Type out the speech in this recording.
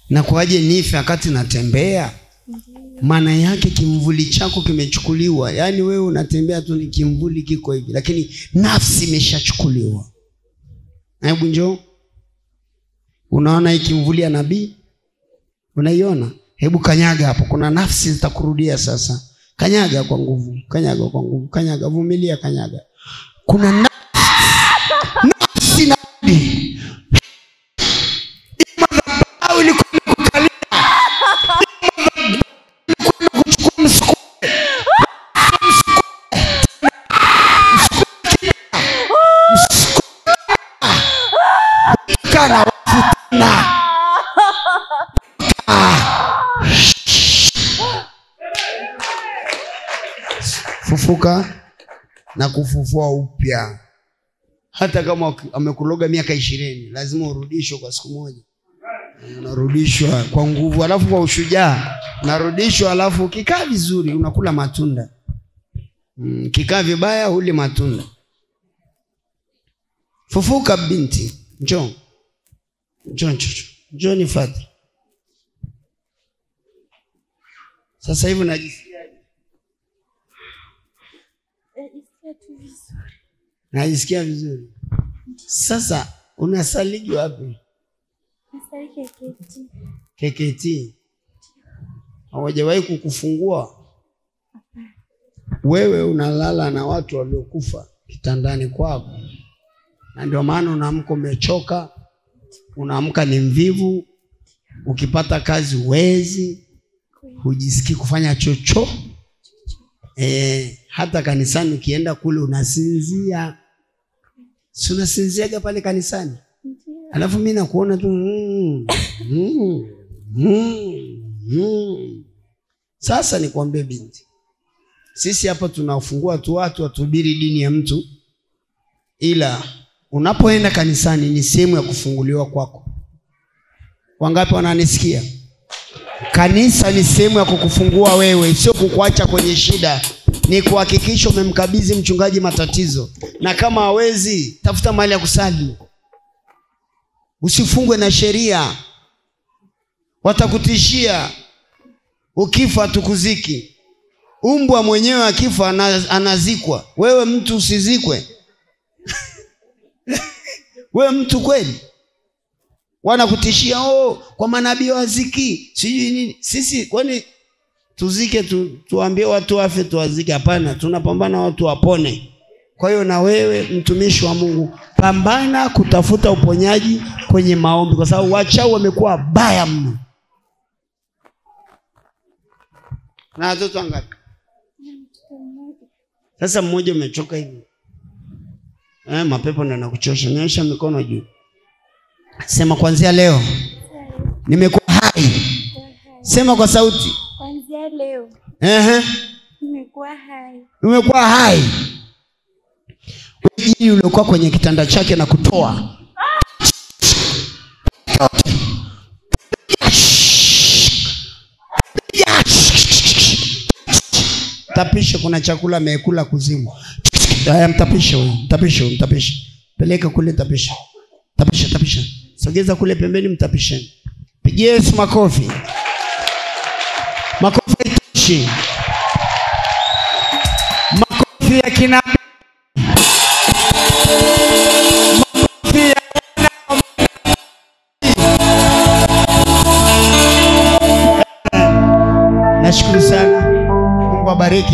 Na kwaje nife wakati natembea? Maana yake kimvuli chako kimechukuliwa. Yaani wewe unatembea tu ni kimvuli kiko hivi, lakini nafsi imeshachukuliwa. Hebu njoo. Unaona hii kimvuli ya nabii? Unaiona? Hebu kanyaga hapo. Kuna nafsi zitakurudia sasa. Kanyaga kwa nguvu. Kanyaga kwa nguvu. Kanyaga, vumilia, kanyaga. Kuna nafsi na au ilikuwa kukalia. Kana wafutana. Fufuka na kufufua upya. Hata kama amekuloga miaka 20, lazima urudishwe kwa siku moja. Unarudishwa kwa nguvu, alafu kwa ushujaa. Unarudishwa, alafu ukikaa vizuri unakula matunda. Kikaa vibaya huli matunda. Fufuka binti. Njoo. Njoo nifuate. Sasa hivi najisikia najisikia vizuri. Sasa unasaliji wapi? Nasali KKT. KKT. Hawajawahi kukufungua? Wewe unalala na watu waliokufa kitandani kwako. Na ndio maana unaamka umechoka, unaamka ni mvivu, ukipata kazi huwezi, hujisikii kufanya chochote. Hata kanisani ukienda kule unasinzia. Si unasinziaga pale kanisani? Alafu mimi nakuona tu Sasa nikwambie binti, sisi hapa tunafungua tu watu watuhubiri dini ya mtu, ila unapoenda kanisani ni sehemu ya kufunguliwa kwako. Wangapi wananisikia? Kanisa ni sehemu ya kukufungua wewe, sio kukuacha kwenye shida. Ni kuhakikisha umemkabidhi mchungaji matatizo. Na kama hawezi, tafuta mahali ya kusali. Usifungwe na sheria. Watakutishia. Ukifa tukuziki. Umbwa mwenyewe akifa anazikwa. Wewe mtu usizikwe. Wewe mtu kweli? Wanakutishia, kwa manabii waziki, sijui nini. Sisi kwani tuzike tuambie watu wafe tuwazike? Hapana, tunapambana watu wapone. Kwa hiyo na wewe mtumishi wa Mungu, pambana kutafuta uponyaji kwenye maombi, kwa sababu wachao wamekuwa baya mno. Na watoto wangapi? Sasa mmoja umechoka hivi. Mapepo ndio yanakuchosha. Nyosha mikono juu. Sema kuanzia leo nimekuwa hai. Sema kwa sauti. Kuanzia leo nimekuwa hai. Umekuwa hai. Wewe uliokuwa kwenye kitanda chake na kutoa. Tapisha, kuna chakula amekula kuzimu. Haya, mtapisha huyo, mtapisha. Peleka kule, tapisha. Sogeza kule pembeni, mtapisheni. Pigie Yesu makofi. Makofi haitoshi. Makofi ya kina. Makofi ya kina. Nashukuru sana. Mungu abariki.